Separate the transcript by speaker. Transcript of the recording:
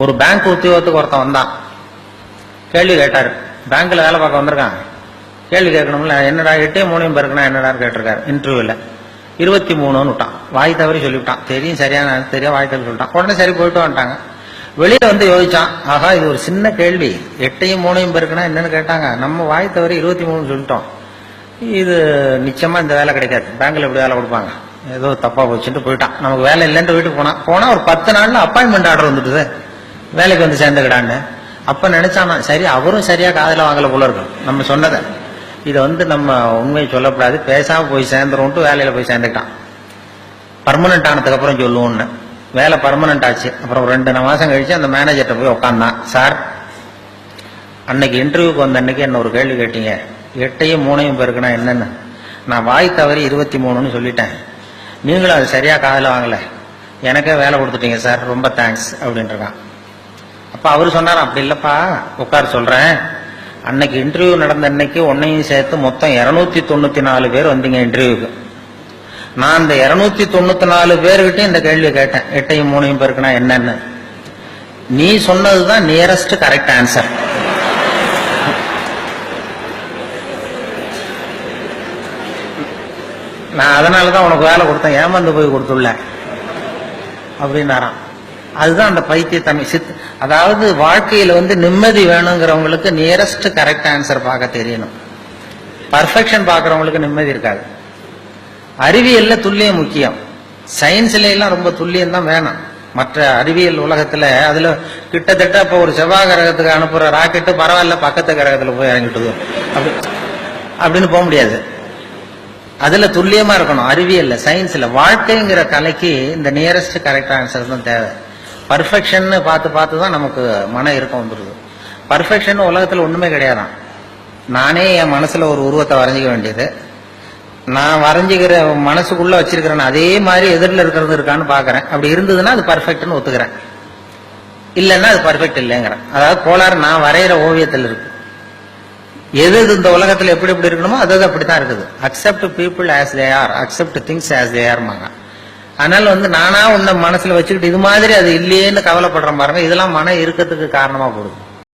Speaker 1: ஒரு பேங்க் உத்தியோகத்துக்கு ஒருத்தன் வந்தான், கேள்வி கேட்டாரு. பேங்க்ல வேலை பார்க்க வந்திருக்கான், கேள்வி கேட்கணும்ல. என்னடா 8 3 பேருக்குன்னா என்னடான்னு கேட்டிருக்காரு. இன்டர்வியூல 23 விட்டான். வாய் தவறி சொல்லிவிட்டான். தெரியும் சரியான தெரியும், வாய் தவறி சொல்லிட்டான். உடனே சரி போயிட்டு வந்துட்டாங்க. வெளியில வந்து யோசிச்சான், ஆகா இது ஒரு சின்ன கேள்வி, 8 3 பேருக்குன்னா என்னன்னு கேட்டாங்க, நம்ம வாய் தவறி 23 சொல்லிட்டோம், இது நிச்சயமா இந்த வேலை கிடைக்காது, பேங்க்ல எப்படி வேலை கொடுப்பாங்க, ஏதோ தப்பா போச்சுட்டு போயிட்டான். நமக்கு வேலை இல்லைன்ட்டு வீட்டுக்கு போனா ஒரு 10 நாள்ல அப்பாயின்மெண்ட் ஆர்டர் வந்துட்டுது, வேலைக்கு வந்து சேர்ந்துக்கிடான்னு. அப்ப நினைச்சானா, சரி அவரும் சரியா காதல வாங்கல போல இருக்கும் நம்ம சொன்னதை, இதை வந்து நம்ம உண்மையை சொல்லக்கூடாது, பேசாம போய் சேர்ந்துரும்ட்டு வேலையில போய் சேர்ந்துக்கிட்டான். பர்மனன்ட் ஆனதுக்கு அப்புறம் சொல்லுவோம்னு. வேலை பர்மனன்ட் ஆச்சு. அப்புறம் 2 மாசம் கழிச்சு அந்த மேனேஜர்கிட்ட போய் உட்காந்தான். சார், அன்னைக்கு இன்டர்வியூக்கு வந்த அன்னைக்கு என்ன ஒரு கேள்வி கேட்டீங்க, 8 3 பேருக்குன்னா என்னன்னு, நான் வாய் தவறி 23 சொல்லிட்டேன், நீங்களும் அது சரியா காதல வாங்கல, எனக்கே வேலை கொடுத்துட்டீங்க சார், ரொம்ப தேங்க்ஸ் அப்படின்ட்டு இருக்கான். அப்ப அவரு சொன்னார், அப்படி இல்லப்பா உட்கார சொல்றேன், அன்னைக்கு இன்டர்வியூ நடந்த அன்னைக்கு உன்னையும் சேர்த்து மொத்தம் 294 பேர் வந்தீங்க இன்டர்வியூக்கு. நான் அந்த 294 பேர்கிட்ட இந்த கேள்வி கேட்டேன், 8 3 பேருக்குன்னா என்னன்னு, நீ சொன்னதுதான் நியரஸ்ட் கரெக்ட் ஆன்சர். நான் அதனாலதான் உனக்கு வேலை கொடுத்தேன், ஏமாந்து போய் கொடுத்துள்ள அப்படின்னாராம். அதுதான் அந்த பைத்தியத்தன்மை. அதாவது வாழ்க்கையில வந்து நிம்மதி வேணுங்கிறவங்களுக்கு நியரஸ்ட் கரெக்ட் ஆன்சர் பார்க்க தெரியணும். பர்ஃபெக்ஷன் பார்க்கறவங்களுக்கு நிம்மதி இருக்காது. அறிவியல்ல துல்லியம் முக்கியம், சயின்ஸ்ல எல்லாம் ரொம்ப துல்லியம் தான் வேணும். மற்ற அறிவியல் உலகத்துல அதுல கிட்டத்தட்ட இப்ப ஒரு செவ்வாய் கிரகத்துக்கு அனுப்புற ராக்கெட்டு பரவாயில்ல பக்கத்து கிரகத்துல போய் இறங்கிட்டு அப்படின்னு போக முடியாது. அதுல துல்லியமா இருக்கணும். அறிவியல்ல சயின்ஸ்ல வாழ்க்கைங்கிற கலைக்கு இந்த நியரஸ்ட் கரெக்ட் ஆன்சர் தான் தேவை. பர்ஃபெக்ஷன் பார்த்து தான் நமக்கு மன இறுக்கம் வந்துடுது. பர்ஃபெக்ஷன் உலகத்துல ஒண்ணுமே கிடையாதான். நானே என் மனசுல ஒரு உருவத்தை வரைஞ்சிக்க வேண்டியது, நான் வரைஞ்சிக்கிற மனசுக்குள்ள வச்சிருக்கிறேன் அதே மாதிரி எதிரில் இருக்கிறது இருக்கான்னு பாக்குறேன். அப்படி இருந்ததுன்னா அது பர்ஃபெக்ட்னு ஒத்துக்கிறேன், இல்லைன்னா அது பர்ஃபெக்ட் இல்லைங்கிறேன். அதாவது கோளாறு நான் வரைகிற ஓவியத்தில் இருக்கு. எது இந்த உலகத்துல எப்படி எப்படி இருக்கணுமோ அது அப்படித்தான் இருக்குது. Accept people as they are, accept things as they ஆர்மாங்க. அதனால வந்து நானா உன்னை மனசுல வச்சுக்கிட்டு இது மாதிரி அது இல்லையேன்னு கவலைப்படுறேன் பாருங்க, இதெல்லாம் மன இறுக்கத்துக்கு காரணமா போடுது.